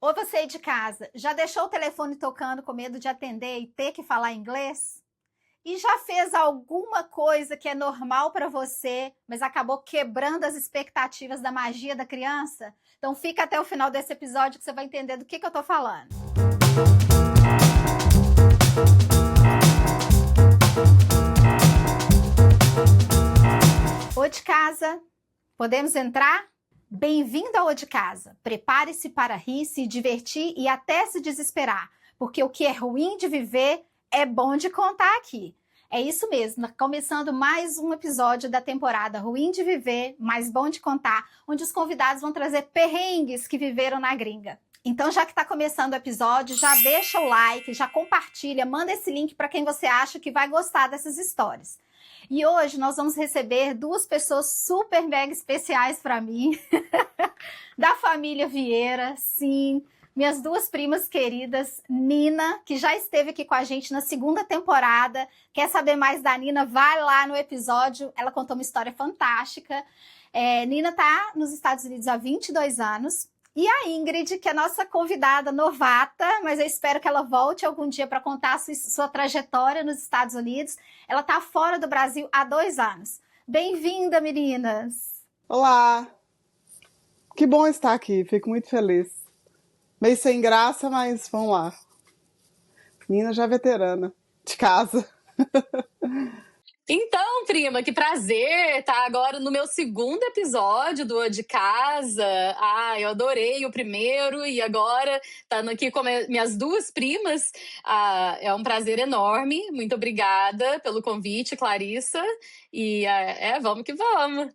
Ou você aí de casa, já deixou o telefone tocando com medo de atender e ter que falar inglês? E já fez alguma coisa que é normal para você, mas acabou quebrando as expectativas da magia da criança? Então fica até o final desse episódio que você vai entender do que eu tô falando. Ô de casa, podemos entrar? Bem-vindo ao Ô de Casa. Prepare-se para rir, se divertir e até se desesperar, porque o que é ruim de viver é bom de contar aqui. É isso mesmo, começando mais um episódio da temporada Ruim de Viver, mas Bom de Contar, onde os convidados vão trazer perrengues que viveram na gringa. Então, já que está começando o episódio, já deixa o like, já compartilha, manda esse link para quem você acha que vai gostar dessas histórias. E hoje nós vamos receber duas pessoas super mega especiais para mim, da família Vieira, sim, minhas duas primas queridas, Nina, que já esteve aqui com a gente na segunda temporada. Quer saber mais da Nina? Vai lá no episódio, ela contou uma história fantástica. Nina está nos Estados Unidos há 22 anos. E a Ingrid, que é nossa convidada novata, mas eu espero que ela volte algum dia para contar a sua trajetória nos Estados Unidos. Ela está fora do Brasil há 2 anos. Bem-vinda, meninas! Olá! Que bom estar aqui, fico muito feliz. Meio sem graça, mas vamos lá. Nina já é veterana, de casa. Então, prima, que prazer estar agora no meu segundo episódio do Ô de Casa. Eu adorei o primeiro e agora estando aqui com minhas duas primas. É um prazer enorme. Muito obrigada pelo convite, Clarissa. E vamos que vamos.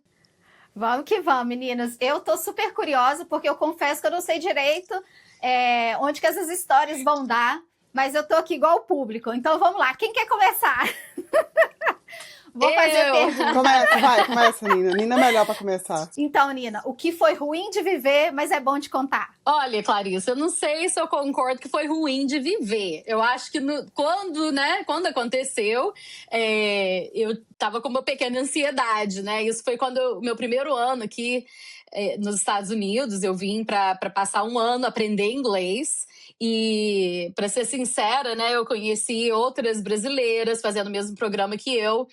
Vamos que vamos, meninas. Eu tô super curiosa porque eu confesso que eu não sei direito onde que essas histórias vão dar, mas eu tô aqui igual o público. Então vamos lá. Quem quer começar? Vou fazer a pergunta. Começa, Nina. Nina é melhor para começar. Então, Nina, o que foi ruim de viver, mas é bom de contar? Olha, Clarissa, eu não sei se eu concordo que foi ruim de viver. Eu acho que quando aconteceu, eu tava com uma pequena ansiedade, né? Isso foi quando meu primeiro ano aqui nos Estados Unidos, eu vim para passar um ano aprender inglês. E, para ser sincera, né, eu conheci outras brasileiras fazendo o mesmo programa que eu.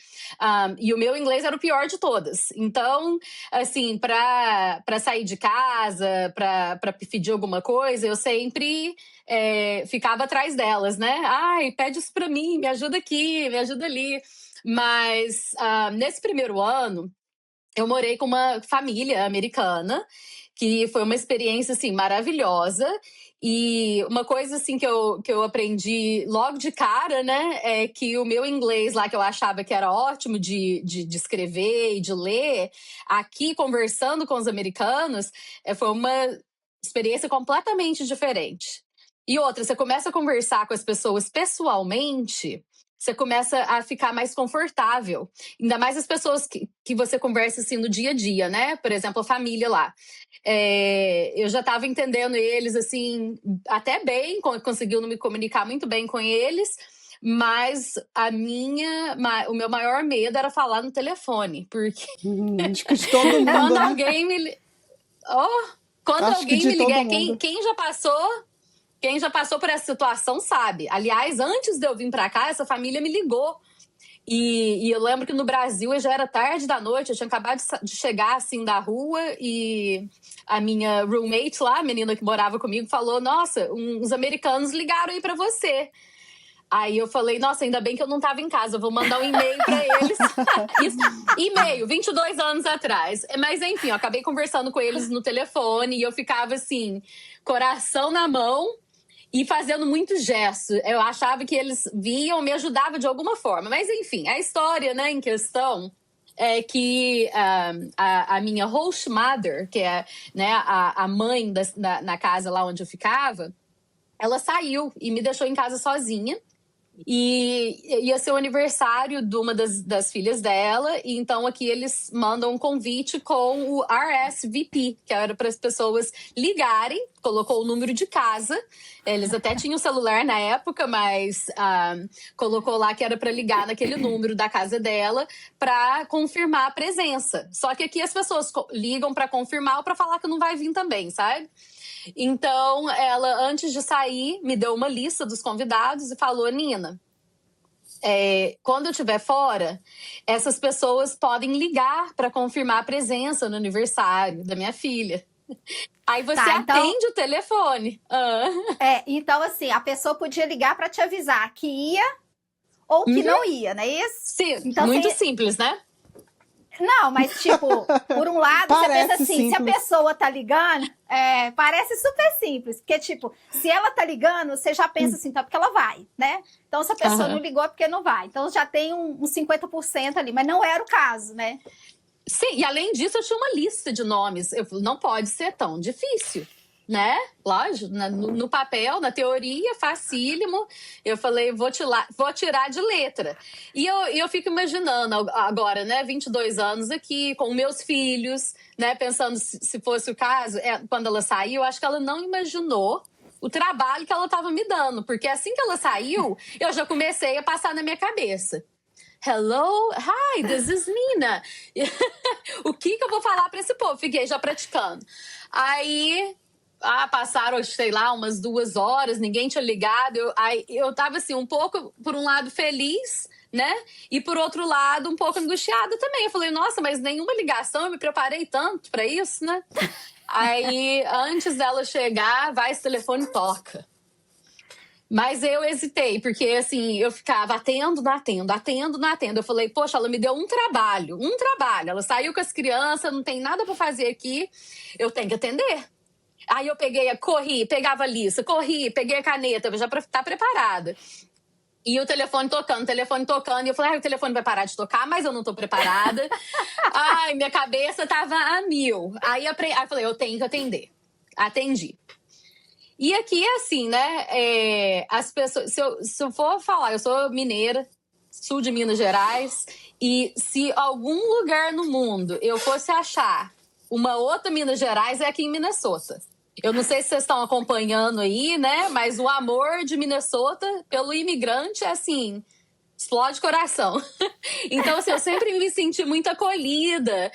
E o meu inglês era o pior de todas. Então, assim, para sair de casa, para pedir alguma coisa, eu sempre ficava atrás delas, né? Ai, pede isso para mim, me ajuda aqui, me ajuda ali. Mas nesse primeiro ano, eu morei com uma família americana, que foi uma experiência, assim, maravilhosa. E uma coisa, assim, que eu aprendi logo de cara, né, é que o meu inglês lá, que eu achava que era ótimo de escrever e de ler, aqui, conversando com os americanos, foi uma experiência completamente diferente. E outra, você começa a conversar com as pessoas pessoalmente, você começa a ficar mais confortável. Ainda mais as pessoas que você conversa assim no dia a dia, né? Por exemplo, a família lá. Eu já estava entendendo eles, assim, até bem, conseguindo me comunicar muito bem com eles, mas o meu maior medo era falar no telefone, porque Acho que de todo mundo, quando né? alguém me... Quando Acho alguém que de me ligar, todo mundo. quem já passou por essa situação sabe. Aliás, antes de eu vir pra cá, essa família me ligou. E eu lembro que no Brasil já era tarde da noite, eu tinha acabado de chegar assim da rua e a minha roommate lá, a menina que morava comigo, falou: nossa, uns americanos ligaram aí pra você. Aí eu falei: nossa, ainda bem que eu não tava em casa, eu vou mandar um e-mail pra eles. E-mail, 22 anos atrás. Mas enfim, eu acabei conversando com eles no telefone e eu ficava assim, coração na mão e fazendo muito gesto. Eu achava que eles viam, me ajudavam de alguma forma. Mas enfim, a história, né, em questão é que a minha host mother, que é, né, a mãe na casa lá onde eu ficava, ela saiu e me deixou em casa sozinha. E ia ser o aniversário de uma das filhas dela, e então aqui eles mandam um convite com o RSVP, que era para as pessoas ligarem, colocou o número de casa. Eles até tinham celular na época, mas colocou lá que era para ligar naquele número da casa dela para confirmar a presença. Só que aqui as pessoas ligam para confirmar ou para falar que não vai vir também, sabe? Então, ela, antes de sair, me deu uma lista dos convidados e falou: Nina, quando eu estiver fora, essas pessoas podem ligar para confirmar a presença no aniversário da minha filha. Aí você Tá, então- atende o telefone. Então, assim, a pessoa podia ligar para te avisar que ia ou que não ia, não é isso? Sim, Então, muito você- simples, né? Não, mas tipo, por um lado, você Parece pensa assim, se a simples. pessoa tá ligando, parece super simples. Porque, tipo, se ela tá ligando, você já pensa assim, tá, porque ela vai, né? Então, se a pessoa Aham. não ligou, é porque não vai. Então, já tem uns 50% ali, mas não era o caso, né? Sim, e além disso, eu tinha uma lista de nomes. Eu falei, não pode ser tão difícil, né? Lógico, no papel, na teoria, facílimo. Eu falei, vou tirar de letra. E eu fico imaginando agora, né? 22 anos aqui, com meus filhos, né? Pensando se fosse o caso, quando ela saiu, eu acho que ela não imaginou o trabalho que ela estava me dando. Porque assim que ela saiu, eu já comecei a passar na minha cabeça. Hello, hi, this is Nina. O que eu vou falar para esse povo? Fiquei já praticando. Aí, passaram, sei lá, umas 2 horas, ninguém tinha ligado. Eu tava assim, um pouco, por um lado, feliz, né? E por outro lado, um pouco angustiada também. Eu falei, nossa, mas nenhuma ligação, eu me preparei tanto para isso, né? Aí, antes dela chegar, esse telefone toca. Mas eu hesitei, porque assim, eu ficava atendo, não atendo. Eu falei, poxa, ela me deu um trabalho. Ela saiu com as crianças, não tem nada pra fazer aqui, eu tenho que atender. Aí eu corri, pegava a lista, peguei a caneta, já pra estar preparada. E o telefone tocando, e eu falei, o telefone vai parar de tocar, mas eu não tô preparada. Ai, minha cabeça tava a mil. Aí eu falei, eu tenho que atender. Atendi. E aqui é assim, né? As pessoas, se eu for falar, eu sou mineira, sul de Minas Gerais, e se algum lugar no mundo eu fosse achar uma outra Minas Gerais, é aqui em Minnesota. Eu não sei se vocês estão acompanhando aí, né? Mas o amor de Minnesota pelo imigrante é assim, explode coração. Então, assim, eu sempre me senti muito acolhida,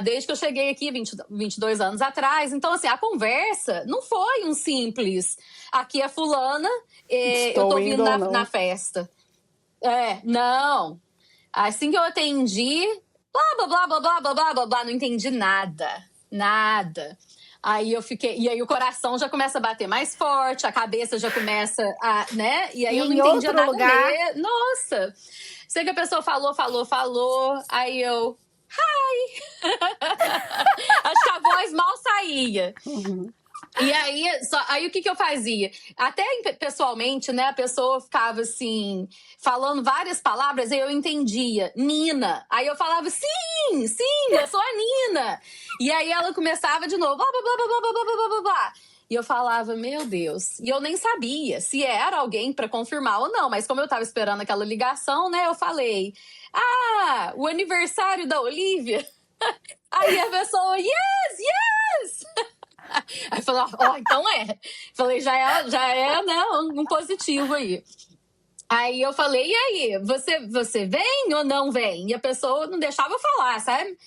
desde que eu cheguei aqui 22 anos atrás. Então, assim, a conversa não foi um simples. Aqui é fulana, eu tô vindo na festa. Não. Assim que eu atendi, blá, blá, blá, blá, blá, blá, blá, blá, não entendi nada. Nada. Aí eu fiquei. E aí o coração já começa a bater mais forte, a cabeça já começa a, né? E aí eu não entendia nada dele. Nossa! Sei que a pessoa falou. Aí eu. Hi! Acho que a voz mal saía. Uhum. E aí o que eu fazia? Até pessoalmente, né? A pessoa ficava assim, falando várias palavras, aí eu entendia. Nina. Aí eu falava, sim, eu sou a Nina. E aí ela começava de novo, blá, blá, blá, blá, blá, blá, blá, blá, blá. E eu falava, meu Deus. E eu nem sabia se era alguém para confirmar ou não. Mas como eu tava esperando aquela ligação, né? Eu falei, o aniversário da Olivia. Aí a pessoa, yes! Aí falou, então é. Falei, já é, né, um positivo aí. Aí eu falei, e aí, você vem ou não vem? E a pessoa não deixava eu falar, sabe?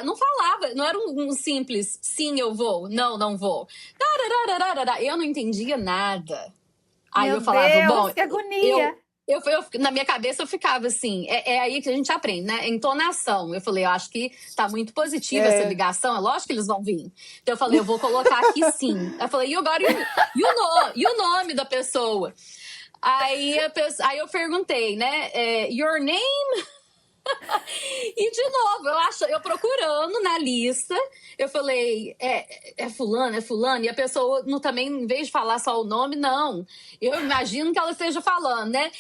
Não falava, não era um simples, sim, eu vou, não vou. Eu não entendia nada. Aí Meu eu falava, Deus, que agonia! Na minha cabeça eu ficava assim, é aí que a gente aprende, né? Entonação. Eu falei, eu acho que tá muito positiva essa ligação, é lógico que eles vão vir. Então eu falei, eu vou colocar aqui sim. Eu falei, e agora e o nome da pessoa? Aí eu perguntei, né? Your name? E de novo, eu procurando na lista, eu falei, é fulano, e a pessoa também, em vez de falar só o nome, não. Eu imagino que ela esteja falando, né?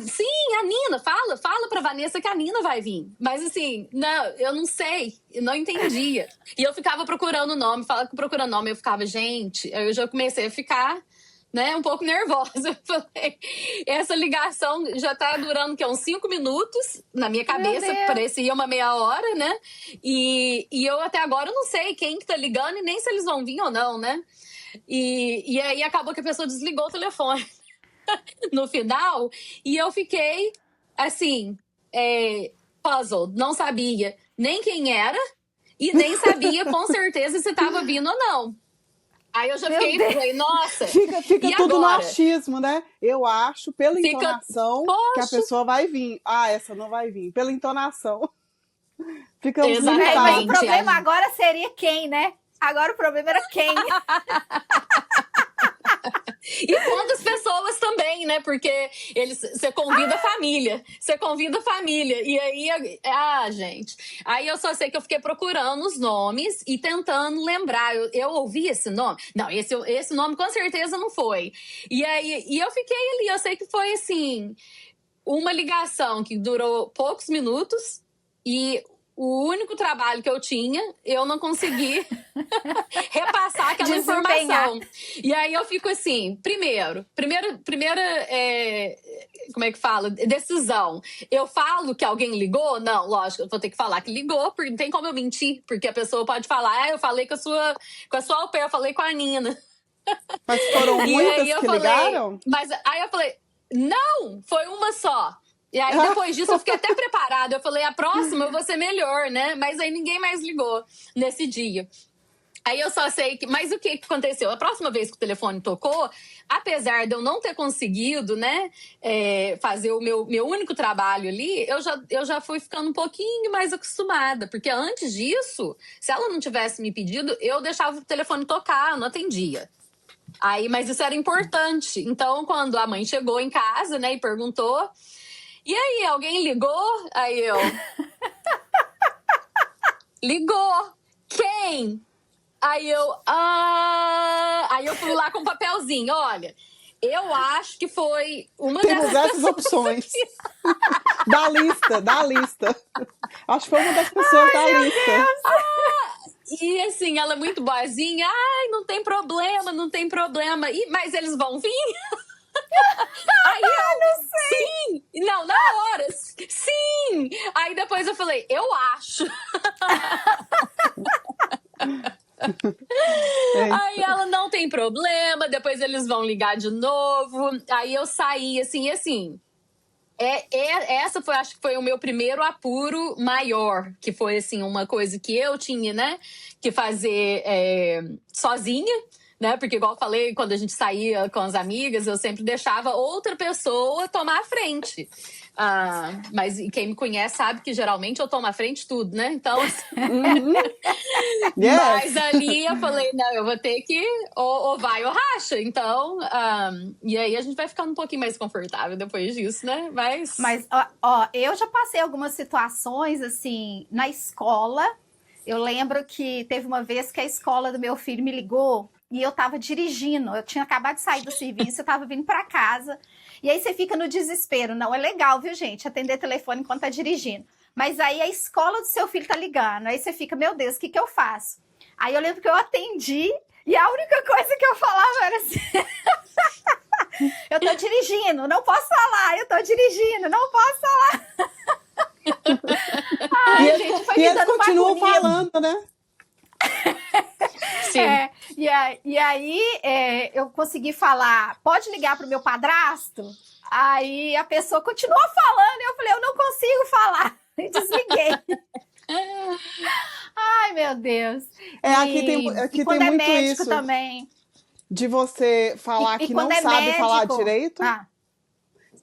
Sim, a Nina, fala pra Vanessa que a Nina vai vir. Mas assim, não, eu não sei, eu não entendia. E eu ficava procurando nome, eu ficava, gente, aí eu já comecei a ficar, né, um pouco nervosa. Eu falei, essa ligação já tá durando uns 5 minutos na minha cabeça, parecia uma meia hora, né? E eu até agora não sei quem que tá ligando e nem se eles vão vir ou não, né? E aí acabou que a pessoa desligou o telefone no final e eu fiquei assim, puzzled, não sabia nem quem era e nem sabia com certeza se tava vindo ou não. Aí eu já Meu fiquei, Deus. falei, nossa, Fica e tudo no agora? achismo, né? Eu acho, pela Fica, entonação, que a poxa, pessoa vai vir. Ah, essa não vai vir. Pela entonação. Ficamos Mas o exatamente. limitados. problema agora seria quem, né? Agora o problema era quem. E quantas pessoas também, né? Porque você convida a família. Você convida a família. E aí, gente. Aí eu só sei que eu fiquei procurando os nomes e tentando lembrar. Eu ouvi esse nome? Não, esse nome com certeza não foi. E aí eu fiquei ali. Eu sei que foi assim, uma ligação que durou poucos minutos e o único trabalho que eu tinha, eu não consegui repassar aquela informação. E aí eu fico assim, primeira, como é que fala? Decisão. Eu falo que alguém ligou? Não, lógico, eu vou ter que falar que ligou, porque não tem como eu mentir, porque a pessoa pode falar, eu falei com a sua au pair, eu falei com a Nina. Mas foram muitas que ligaram? Mas aí eu falei, não, foi uma só. E aí, depois disso, eu fiquei até preparada. Eu falei, a próxima eu vou ser melhor, né? Mas aí ninguém mais ligou nesse dia. Aí eu só sei que... Mas o que aconteceu? A próxima vez que o telefone tocou, apesar de eu não ter conseguido, né, fazer o meu único trabalho ali, eu já fui ficando um pouquinho mais acostumada. Porque antes disso, se ela não tivesse me pedido, eu deixava o telefone tocar, eu não atendia. Aí, mas isso era importante. Então, quando a mãe chegou em casa, né, e perguntou... E aí, alguém ligou? Aí eu... Ligou. Quem? Aí eu... Aí eu fui lá com um papelzinho. Olha, eu acho que foi uma Temos dessas essas opções. Da lista. Acho que foi uma das pessoas da lista. E assim, ela é muito boazinha. Ai, não tem problema. Mas eles vão vir? Aí eu, não sei. Sim! Não, na hora, sim! Aí depois eu falei, eu acho. Aí ela, não tem problema, depois eles vão ligar de novo. Aí eu saí, assim, e assim... essa foi, acho que foi o meu primeiro apuro maior, que foi, assim, uma coisa que eu tinha, né, que fazer sozinha. Né? Porque, igual eu falei, quando a gente saía com as amigas, eu sempre deixava outra pessoa tomar a frente. Mas quem me conhece sabe que geralmente eu tomo a frente de tudo, né? Então, assim... Mas ali eu falei, não, eu vou ter que ou vai ou racha. Então, e aí a gente vai ficando um pouquinho mais confortável depois disso, né? Mas ó, eu já passei algumas situações, assim, na escola. Eu lembro que teve uma vez que a escola do meu filho me ligou e eu tava dirigindo. Eu tinha acabado de sair do serviço, eu tava vindo pra casa. E aí você fica no desespero. Não é legal, viu, gente? Atender telefone enquanto tá dirigindo. Mas aí a escola do seu filho tá ligando. Aí você fica, meu Deus, o que eu faço? Aí eu lembro que eu atendi e a única coisa que eu falava era assim... eu tô dirigindo, não posso falar. Eu tô dirigindo, não posso falar. Ai, gente, foi e me eles dando continuam uma agonia. falando, né? Sim. E aí eu consegui falar, pode ligar pro meu padrasto? Aí a pessoa continuou falando e eu falei, eu não consigo falar. E desliguei. Ai, meu Deus. Aqui quando tem é muito médico isso. também. De você falar que não sabe falar direito.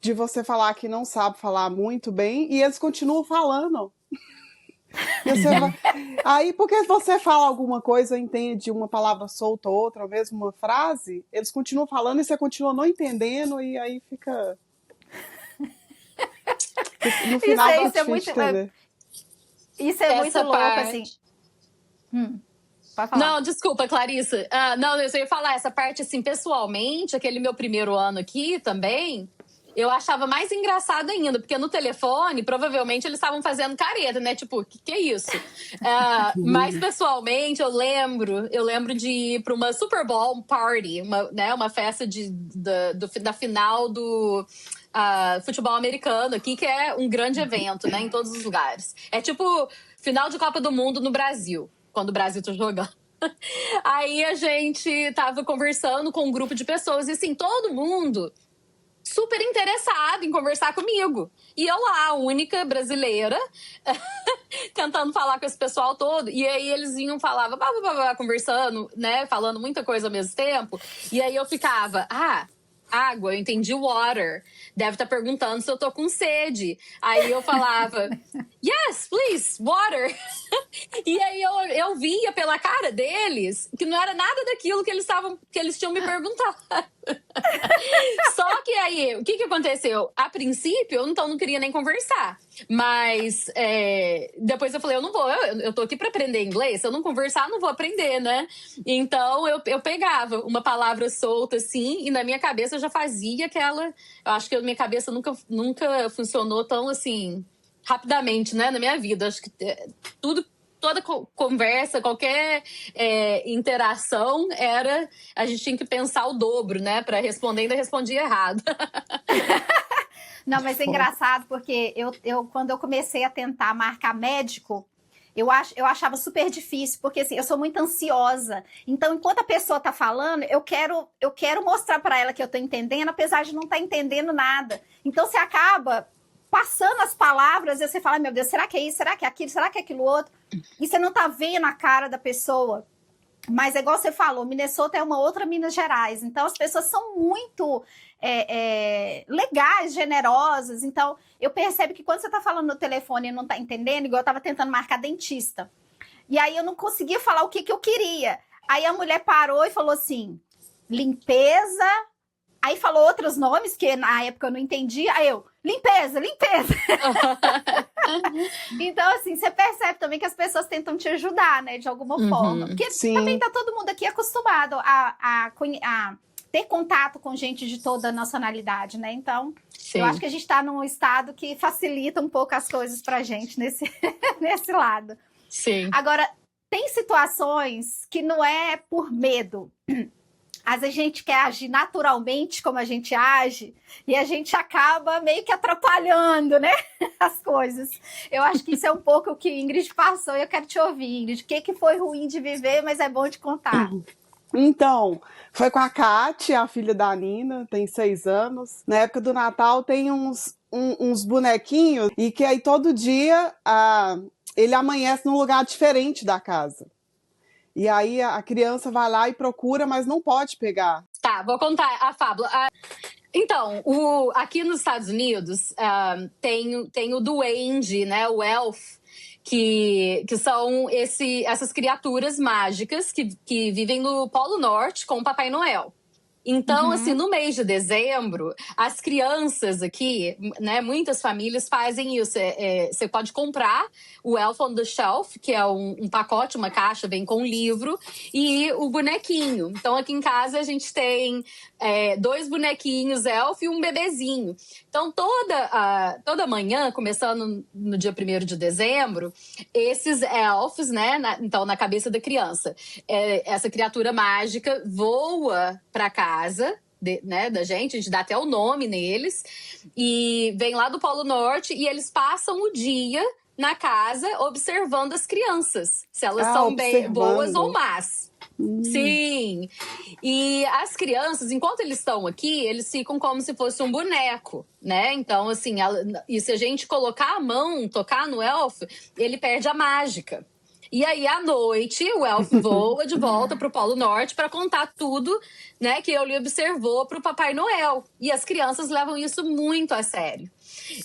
De você falar que não sabe falar muito bem. E eles continuam falando. Aí, porque você fala alguma coisa, entende uma palavra solta ou outra, ou mesmo uma frase, eles continuam falando e você continua não entendendo, e aí fica... No final isso tá é muito, entender. Isso é muito louco, assim. Pode falar. Não, desculpa, Clarissa. Não, eu só ia falar, essa parte, assim, pessoalmente, aquele meu primeiro ano aqui também... Eu achava mais engraçado ainda, porque no telefone, provavelmente, eles estavam fazendo careta, né? Tipo, o que é isso? Mas, pessoalmente, eu lembro de ir para uma Super Bowl party, uma festa da final do futebol americano aqui, que é um grande evento, né? Em todos os lugares. É tipo final de Copa do Mundo no Brasil, quando o Brasil tá jogando. Aí a gente tava conversando com um grupo de pessoas e, assim, todo mundo... super interessado em conversar comigo. E eu lá, a única brasileira, tentando falar com esse pessoal todo. E aí eles vinham, falavam, conversando, né? Falando muita coisa ao mesmo tempo. E aí eu ficava, água, eu entendi water. Deve estar perguntando se eu tô com sede. Aí eu falava, yes, please, water. E aí eu via pela cara deles que não era nada daquilo que eles tinham me perguntado. Só que aí, o que aconteceu? A princípio, eu então não queria nem conversar. Mas depois eu falei, eu tô aqui pra aprender inglês. Se eu não conversar, eu não vou aprender, né? Então eu pegava uma palavra solta assim, e na minha cabeça eu já fazia aquela. Eu acho que a minha cabeça nunca funcionou tão assim rapidamente, né? Na minha vida. Acho que toda conversa, qualquer interação a gente tinha que pensar o dobro, né? Para responder, ainda respondia errado. Não, mas é engraçado porque quando eu comecei a tentar marcar médico, eu achava super difícil, porque assim, eu sou muito ansiosa. Então, enquanto a pessoa tá falando, eu quero mostrar para ela que eu tô entendendo, apesar de não estar entendendo nada. Então, você acaba passando as palavras e você fala, meu Deus, será que é isso? Será que é aquilo? Será que é aquilo outro? E você não tá vendo a cara da pessoa. Mas é igual você falou, Minnesota é uma outra Minas Gerais. Então, as pessoas são muito legais, generosas. Então, eu percebo que quando você tá falando no telefone e não tá entendendo, igual eu tava tentando marcar dentista. E aí, eu não conseguia falar o que eu queria. Aí, a mulher parou e falou assim, limpeza. Aí, falou outros nomes, que na época eu não entendia. Aí, limpeza. Então, assim, você percebe também que as pessoas tentam te ajudar, né? De alguma forma. Porque também tá todo mundo aqui acostumado a ter contato com gente de toda nacionalidade, né? Então, sim, eu acho que a gente tá num estado que facilita um pouco as coisas pra gente nesse lado. Sim. Agora, tem situações que não é por medo. Às vezes a gente quer agir naturalmente como a gente age e a gente acaba meio que atrapalhando, né, as coisas. Eu acho que isso é um pouco o que Ingrid passou e eu quero te ouvir, Ingrid. O que foi ruim de viver, mas é bom de contar? Então, foi com a Kátia, a filha da Nina, tem 6 anos. Na época do Natal tem uns bonequinhos e que aí todo dia ele amanhece num lugar diferente da casa. E aí a criança vai lá e procura, mas não pode pegar. Tá, vou contar a fábula. Então, aqui nos Estados Unidos tem o duende, né, o elf, que são essas criaturas mágicas que vivem no Polo Norte com o Papai Noel. Então, assim, no mês de dezembro, as crianças aqui, né, muitas famílias fazem isso. Você pode comprar o Elf on the Shelf, que é um pacote, uma caixa, vem com um livro, e o bonequinho. Então, aqui em casa, a gente tem 2 bonequinhos elf e um bebezinho. Então, toda manhã, começando no dia 1º de dezembro, esses elfs, né, então, na cabeça da criança, essa criatura mágica voa para casa, né, da gente, a gente dá até o nome neles, e vem lá do Polo Norte e eles passam o dia na casa observando as crianças, se elas são bem boas ou más. Sim. E as crianças, enquanto eles estão aqui, eles ficam como se fosse um boneco, né? Então, assim, e se a gente colocar a mão, tocar no elf, ele perde a mágica. E aí, à noite, o elf voa de volta pro Polo Norte para contar tudo, né, que ele observou pro Papai Noel. E as crianças levam isso muito a sério.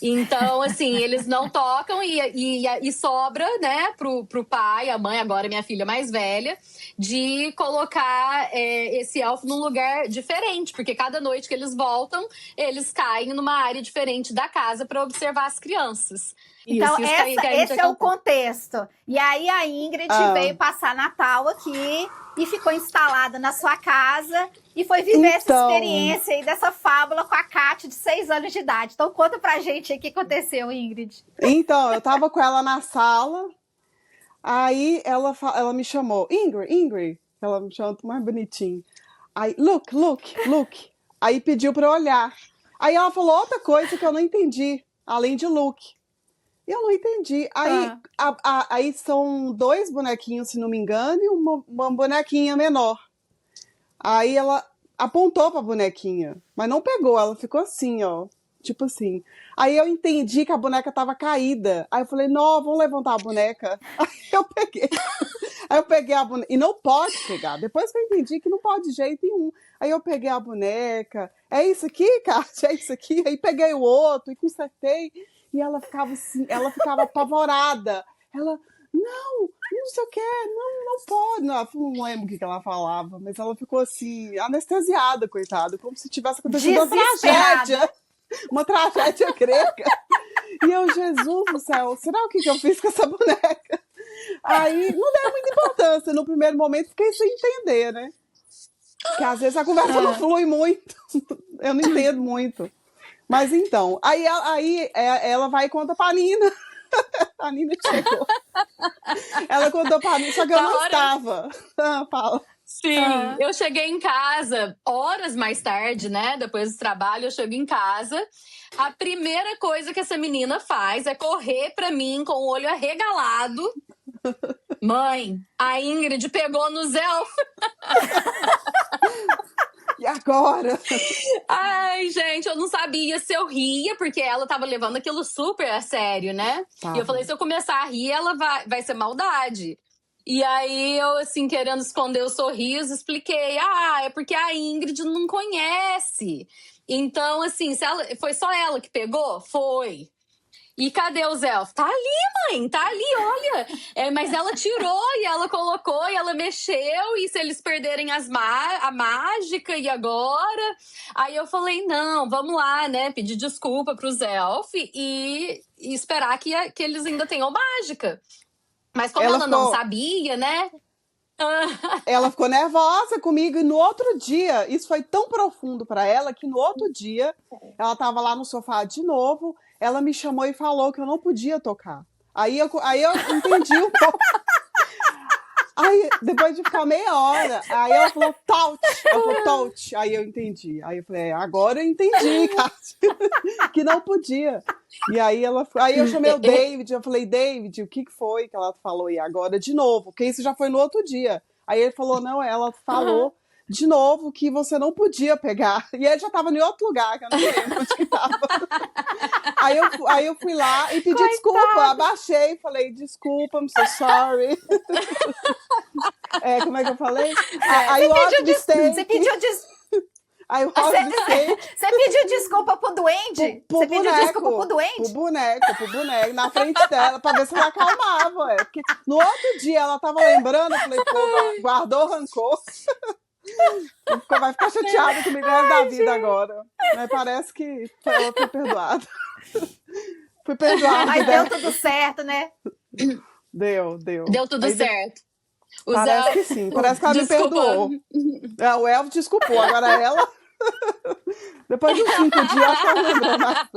Então, assim, eles não tocam e sobra, né, pro pai, a mãe, agora minha filha mais velha, de colocar esse elfo num lugar diferente. Porque cada noite que eles voltam, eles caem numa área diferente da casa para observar as crianças. Então, esse é o contexto. E aí, a Ingrid veio passar Natal aqui e ficou instalada na sua casa e foi viver essa experiência aí dessa fábula com a Kátia de 6 anos de idade. Então, conta pra gente aí o que aconteceu, Ingrid. Então, eu tava com ela na sala, aí ela me chamou, Ingrid, ela me chamou mais bonitinho. Aí, look. Aí pediu pra eu olhar. Aí ela falou outra coisa que eu não entendi, além de look. Eu não entendi. Aí são 2 bonequinhos, se não me engano, e uma bonequinha menor. Aí ela apontou pra bonequinha, mas não pegou, ela ficou assim, ó. Tipo assim. Aí eu entendi que a boneca tava caída. Aí eu falei, não, vamos levantar a boneca. Aí eu peguei a boneca. E não pode pegar. Depois que eu entendi que não pode de jeito nenhum. Aí eu peguei a boneca. É isso aqui, Kátia? É isso aqui? Aí peguei o outro e consertei. E ela ficava assim, ela ficava apavorada. Ela, não sei o que, não pode. Não lembro o que ela falava, mas ela ficou assim, anestesiada, coitada, como se tivesse acontecido uma tragédia. Uma tragédia grega. E eu, Jesus do céu, será o que eu fiz com essa boneca? Aí não deu muita importância. No primeiro momento fiquei sem entender, né? Porque às vezes a conversa não flui muito. Eu não entendo muito. Mas então, aí ela vai e conta pra Nina. A Nina chegou. Ela contou pra mim, só que eu não estava. Fala. Sim, eu cheguei em casa horas mais tarde, né? Depois do trabalho, eu chego em casa. A primeira coisa que essa menina faz é correr pra mim com o olho arregalado. Mãe, a Ingrid pegou no Zelf. E agora? Ai, gente, eu não sabia se eu ria, porque ela tava levando aquilo super a sério, né? E eu falei, se eu começar a rir, ela vai ser maldade. E aí eu, assim, querendo esconder o sorriso, expliquei. É porque a Ingrid não conhece. Então, assim, foi só ela que pegou? Foi. E cadê o Zelf? Tá ali, mãe, tá ali, olha. Mas ela tirou e ela colocou e ela mexeu. E se eles perderem a mágica, e agora? Aí eu falei, não, vamos lá, né? Pedir desculpa pro Zelf e esperar que eles ainda tenham mágica. Mas como ela não sabia, né? Ela ficou nervosa comigo e no outro dia, isso foi tão profundo para ela que no outro dia, ela tava lá no sofá de novo, ela me chamou e falou que eu não podia tocar. Aí eu entendi um pouco. Aí, depois de ficar meia hora, aí ela falou, touch. Ela falou, touch. Aí eu entendi. Aí eu falei, agora eu entendi, Kátia, que não podia. E aí eu chamei o David, eu falei, David, o que foi que ela falou? E agora de novo, porque isso já foi no outro dia. Aí ele falou, não, ela falou de novo que você não podia pegar. E ele já tava em outro lugar, que eu não lembro onde que tava. Aí eu fui lá e pedi desculpa, abaixei e falei, desculpa, I'm so sorry. Como é que eu falei? Você pediu desculpa. Você pediu desculpa pro duende? Você pediu desculpa pro duende? Pro boneco, na frente dela, pra ver se ela acalmava. Porque no outro dia ela tava lembrando, eu falei, pô, guardou rancor. Vai ficar chateada comigo o resto da vida agora. Mas parece que ela foi perdoada. Fui perdoada. Mas deu tudo certo, né? Deu. Deu tudo certo. Parece que sim. Parece que ela me perdoou. O Elvis desculpou. Agora ela... Depois de uns 5 dias, ela tá lembrando mais.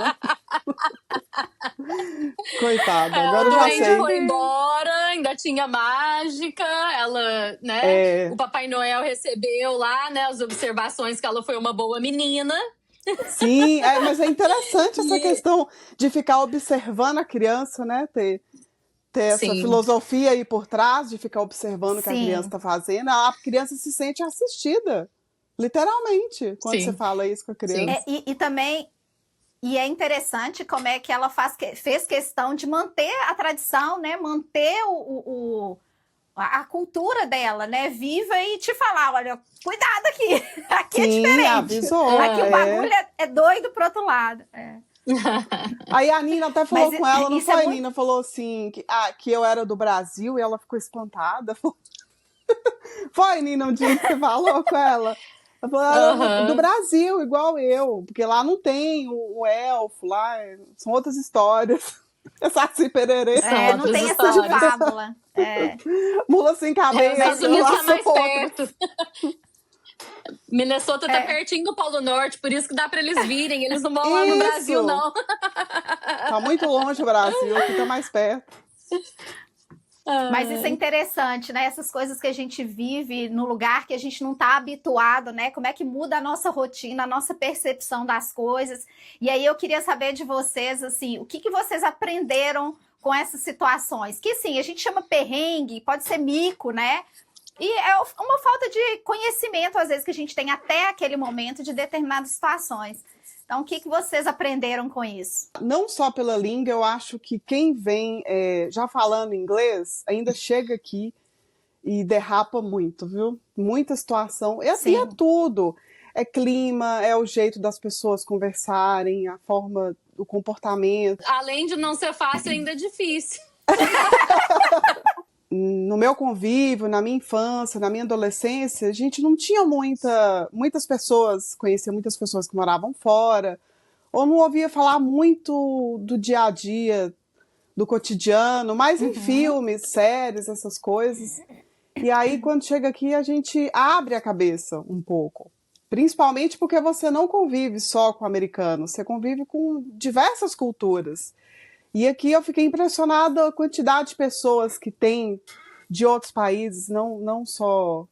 Coitada, agora eu já sei. A foi embora, ainda tinha mágica, ela, né? O Papai Noel recebeu lá, né, as observações que ela foi uma boa menina. Sim, mas é interessante essa questão de ficar observando a criança, né? Ter essa filosofia aí por trás, de ficar observando o que a criança está fazendo. A criança se sente assistida, literalmente, quando você fala isso com a criança. E também... E é interessante como é que ela fez questão de manter a tradição, né? Manter a cultura dela, né? Viva e te falar, olha, cuidado aqui. Aqui é diferente. Avisou, aqui o bagulho é doido pro outro lado. Aí a Nina até falou com ela, não foi? A Nina falou assim, que eu era do Brasil e ela ficou espantada. Foi, Nina, um dia que você falou com ela? Ela falou, do Brasil, igual eu, porque lá não tem o elfo, lá são outras histórias. Saci Pererê. Não tem essa de fábula. Mula sem cabelo. Mas o tá mais perto. Minnesota tá pertinho do Polo Norte, por isso que dá pra eles virem. Eles não vão lá no Brasil, não. Tá muito longe o Brasil, aqui tá mais perto. Mas isso é interessante, né? Essas coisas que a gente vive no lugar que a gente não está habituado, né? Como é que muda a nossa rotina, a nossa percepção das coisas. E aí eu queria saber de vocês, assim, o que vocês aprenderam com essas situações? Que sim, a gente chama perrengue, pode ser mico, né? E é uma falta de conhecimento, às vezes, que a gente tem até aquele momento de determinadas situações. Então, o que vocês aprenderam com isso? Não só pela língua, eu acho que quem vem já falando inglês ainda chega aqui e derrapa muito, viu? Muita situação. E assim é tudo. É clima, é o jeito das pessoas conversarem, a forma, o comportamento. Além de não ser fácil, ainda é difícil. No meu convívio, na minha infância, na minha adolescência, a gente não tinha muitas pessoas, conhecia muitas pessoas que moravam fora, ou não ouvia falar muito do dia a dia, do cotidiano, mais em filmes, séries, essas coisas. E aí, quando chega aqui, a gente abre a cabeça um pouco. Principalmente porque você não convive só com americanos, você convive com diversas culturas. E aqui eu fiquei impressionada a quantidade de pessoas que tem de outros países, não só...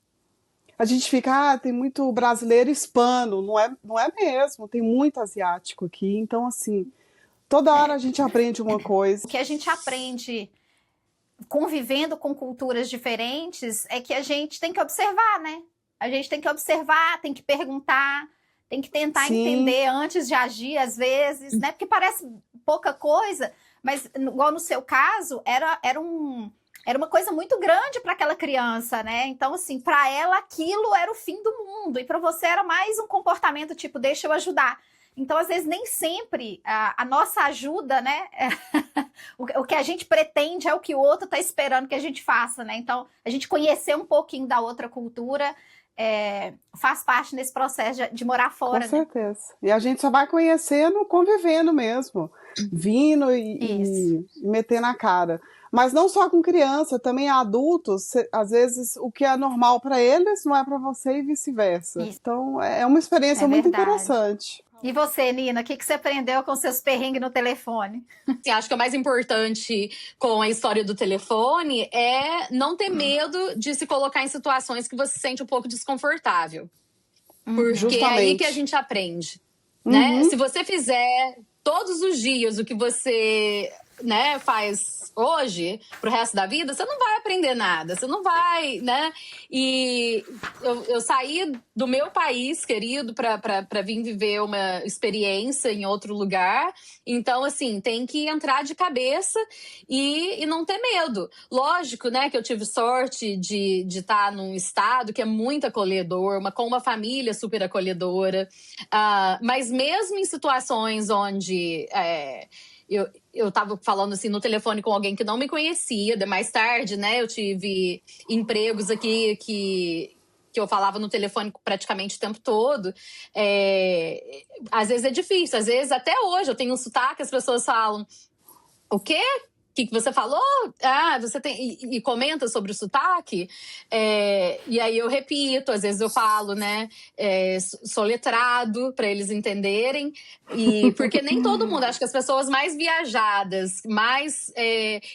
A gente fica, tem muito brasileiro hispano, não é mesmo, tem muito asiático aqui, então assim, toda hora a gente aprende uma coisa. O que a gente aprende convivendo com culturas diferentes é que a gente tem que observar, né? A gente tem que observar, tem que perguntar, tem que tentar entender antes de agir, às vezes, né? Porque parece pouca coisa, mas igual no seu caso, era uma coisa muito grande para aquela criança, né? Então, assim, para ela aquilo era o fim do mundo, e para você era mais um comportamento tipo, deixa eu ajudar. Então, às vezes, nem sempre a nossa ajuda, né? O que a gente pretende é o que o outro está esperando que a gente faça, né? Então, a gente conhecer um pouquinho da outra cultura faz parte desse processo de morar fora. Com certeza. Né? E a gente só vai conhecendo, convivendo mesmo, vindo e metendo a cara. Mas não só com criança, também adultos, às vezes o que é normal para eles não é para você e vice-versa. Então é uma experiência muito interessante. E você, Nina, o que você aprendeu com seus perrengues no telefone? Sim, acho que o mais importante com a história do telefone é não ter medo de se colocar em situações que você se sente um pouco desconfortável. Porque é aí que a gente aprende. Né? Se você fizer todos os dias o que você faz hoje, pro resto da vida, você não vai aprender nada, você não vai, né? E eu saí do meu país, querido, pra vir viver uma experiência em outro lugar. Então, assim, tem que entrar de cabeça e não ter medo. Lógico, né, que eu tive sorte de estar num estado que é muito acolhedor, com uma família super acolhedora. Mas mesmo em situações onde... Eu tava falando assim no telefone com alguém que não me conhecia, mais tarde, né? Eu tive empregos aqui que eu falava no telefone praticamente o tempo todo. Às vezes é difícil, às vezes até hoje eu tenho um sotaque, as pessoas falam: o quê? O que você falou? Você tem... E comenta sobre o sotaque. E aí eu repito, às vezes eu falo, né? Soletrado, para eles entenderem. Porque nem todo mundo, acho que as pessoas mais viajadas, mais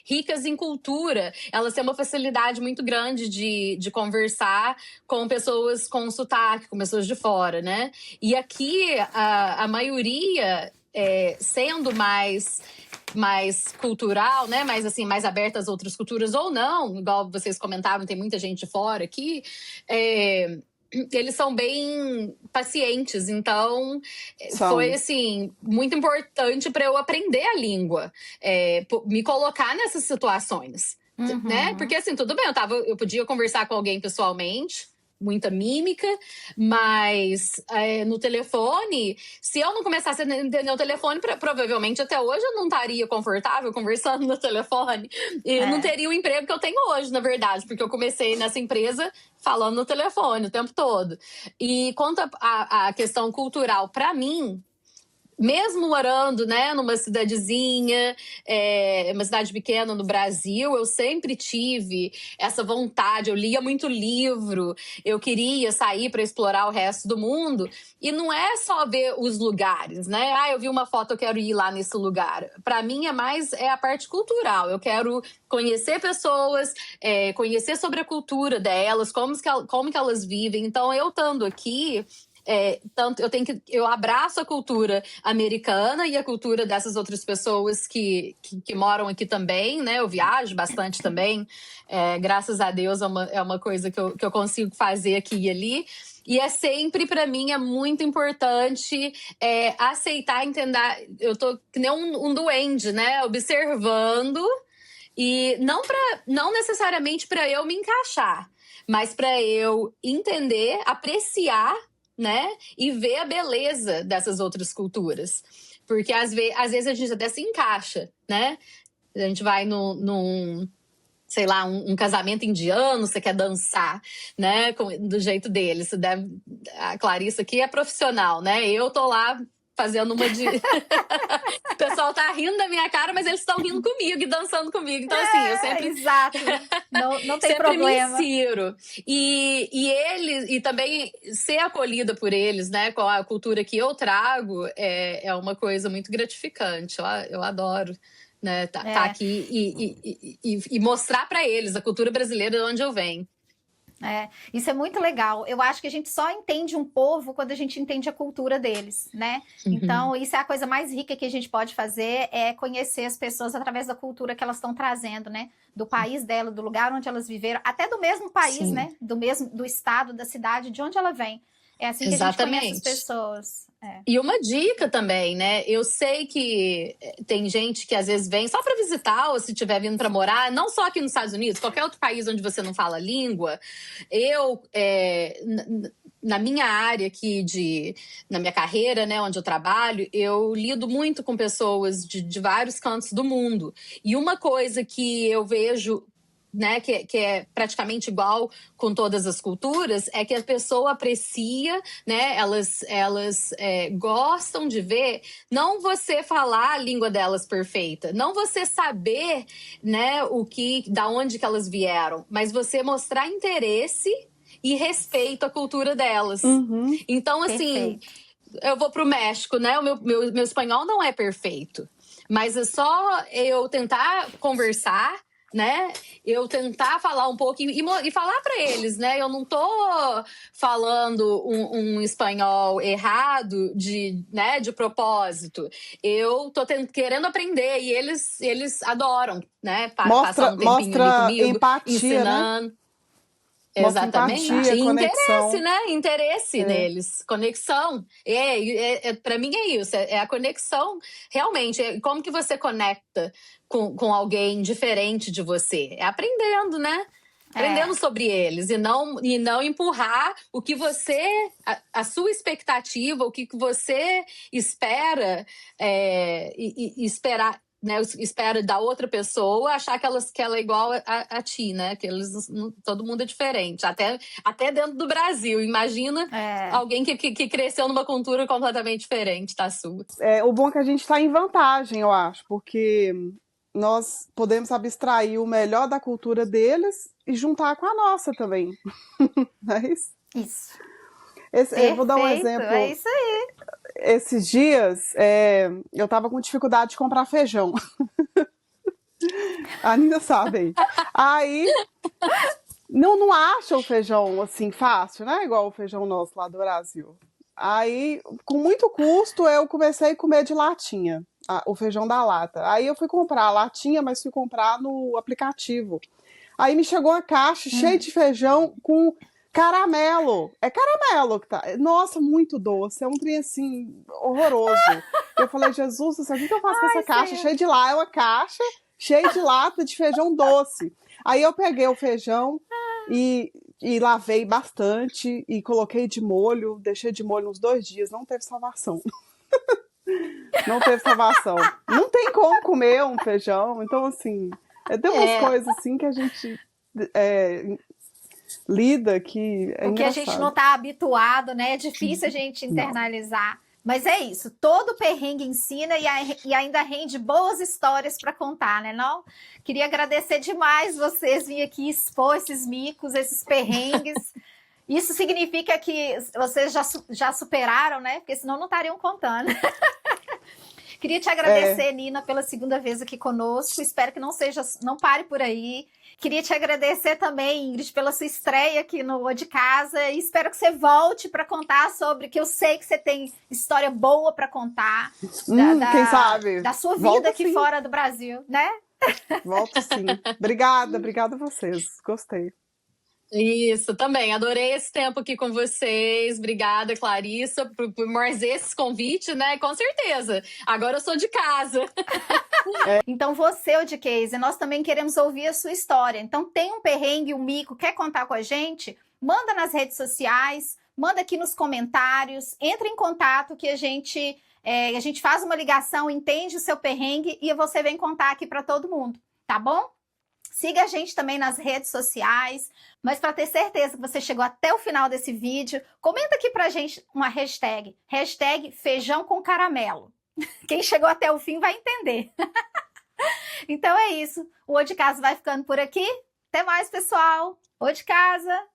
ricas em cultura, elas têm uma facilidade muito grande de conversar com pessoas com sotaque, com pessoas de fora, né? E aqui, a maioria, sendo mais cultural, né? Mais aberta às outras culturas ou não, igual vocês comentaram, tem muita gente de fora aqui. Eles são bem pacientes, então foi assim muito importante para eu aprender a língua, me colocar nessas situações, né? Porque assim, tudo bem, eu podia conversar com alguém pessoalmente, muita mímica, mas no telefone, se eu não começasse a entender o telefone, provavelmente até hoje eu não estaria confortável conversando no telefone e não teria o emprego que eu tenho hoje, na verdade, porque eu comecei nessa empresa falando no telefone o tempo todo. E quanto à questão cultural, para mim, mesmo morando, né, numa cidadezinha, uma cidade pequena no Brasil, eu sempre tive essa vontade. Eu lia muito livro, eu queria sair para explorar o resto do mundo. E não é só ver os lugares, né? Eu vi uma foto, eu quero ir lá nesse lugar. Para mim, é a parte cultural. Eu quero conhecer pessoas, conhecer sobre a cultura delas, como que elas vivem. Então, eu estando aqui, tanto eu abraço a cultura americana e a cultura dessas outras pessoas que moram aqui também, né? Eu viajo bastante também, graças a Deus é uma coisa que eu consigo fazer aqui e ali. E sempre, para mim, é muito importante aceitar, entender. Eu tô que nem um duende, né? Observando, e não necessariamente para eu me encaixar, mas para eu entender, apreciar, né? E ver a beleza dessas outras culturas. Porque às vezes a gente até se encaixa, né? A gente vai num sei lá, um casamento indiano, você quer dançar, né, do jeito deles. A Clarissa aqui é profissional, né? Eu tô lá fazendo uma de... O pessoal tá rindo da minha cara, mas eles estão rindo comigo e dançando comigo. Então, assim, eu sempre... Exato. Não tem sempre problema. me insiro. E também ser acolhida por eles, né, com a cultura que eu trago, é uma coisa muito gratificante. Eu adoro, né, tá aqui e mostrar para eles a cultura brasileira de onde eu venho. Isso é muito legal. Eu acho que a gente só entende um povo quando a gente entende a cultura deles, né? Uhum. Então, isso é a coisa mais rica que a gente pode fazer, é conhecer as pessoas através da cultura que elas estão trazendo, né? Do país dela, do lugar onde elas viveram, até do mesmo país, Sim. né? Do estado, da cidade, de onde ela vem. É assim que Exatamente. a gente conhece as pessoas. E uma dica também, né? Eu sei que tem gente que às vezes vem só para visitar ou se estiver vindo para morar, não só aqui nos Estados Unidos, qualquer outro país onde você não fala a língua. Na minha área aqui, na minha carreira, né, onde eu trabalho, eu lido muito com pessoas de vários cantos do mundo. E uma coisa que eu vejo, né, que é praticamente igual com todas as culturas, é que a pessoa aprecia, né, elas gostam de ver, não você falar a língua delas perfeita, não você saber, né, da onde que elas vieram, mas você mostrar interesse e respeito à cultura delas. Uhum. Então, assim, eu vou pro México, né, o meu espanhol não é perfeito, mas é só eu tentar conversar, né? Eu tentar falar um pouco e falar para eles, né? Eu não tô falando um espanhol errado de propósito. Eu tô querendo aprender e eles adoram, né? Passar um tempinho ali comigo, empatia, ensinando. Né? Exatamente. Empatia, interesse, né? Interesse neles. Conexão. Para mim é isso. É a conexão. Realmente, como que você conecta com alguém diferente de você? É aprendendo, né? Aprendendo sobre eles. E não empurrar o que você... A sua expectativa, o que você espera e esperar... Né, espera da outra pessoa achar que ela é igual a ti, né? Que todo mundo é diferente. Até dentro do Brasil. Imagina alguém que cresceu numa cultura completamente diferente da sua. O bom é que a gente está em vantagem, eu acho, porque nós podemos abstrair o melhor da cultura deles e juntar com a nossa também. Não é isso? Isso. Eu vou dar um exemplo. É isso aí. Esses dias, eu tava com dificuldade de comprar feijão. A Nina sabe. Aí, não acha o feijão assim fácil, né? Igual o feijão nosso lá do Brasil. Aí, com muito custo, eu comecei a comer de latinha, o feijão da lata. Aí eu fui comprar a latinha, mas fui comprar no aplicativo. Aí me chegou uma caixa cheia de feijão com... caramelo. É caramelo que tá. Nossa, muito doce. É um trem assim, horroroso. Eu falei, Jesus, o que eu faço com essa caixa cheia de lá? É uma caixa cheia de lata de feijão doce. Aí eu peguei o feijão e lavei bastante e coloquei de molho. Deixei de molho uns 2 dias. Não teve salvação. Não teve salvação. Não tem como comer um feijão. Então, assim, tem umas coisas assim que a gente... lida que é o que a gente não está habituado, né? É difícil a gente internalizar. Mas é isso, todo perrengue ensina e ainda rende boas histórias para contar, né? Não? Queria agradecer demais vocês virem aqui expor esses micos, esses perrengues. Isso significa que vocês já superaram, né? Porque senão não estariam contando. Queria te agradecer, Nina, pela segunda vez aqui conosco. Espero que não pare por aí. Queria te agradecer também, Ingrid, pela sua estreia aqui no O de Casa. E espero que você volte para contar sobre, que eu sei que você tem história boa para contar. Quem sabe? Da sua vida Volto, aqui sim. fora do Brasil, né? Volto sim. Obrigada a vocês. Gostei. Isso, também. Adorei esse tempo aqui com vocês. Obrigada, Clarissa, por mais esses convites, né? Com certeza. Agora eu sou de casa. Então você, O de Case, nós também queremos ouvir a sua história. Então tem um perrengue, um mico, quer contar com a gente? Manda nas redes sociais, manda aqui nos comentários, entre em contato que a gente faz uma ligação, entende o seu perrengue e você vem contar aqui para todo mundo, tá bom? Siga a gente também nas redes sociais, mas para ter certeza que você chegou até o final desse vídeo, comenta aqui pra gente uma hashtag feijão com caramelo. Quem chegou até o fim vai entender. Então é isso, o O de Casa vai ficando por aqui. Até mais, pessoal. O de Casa.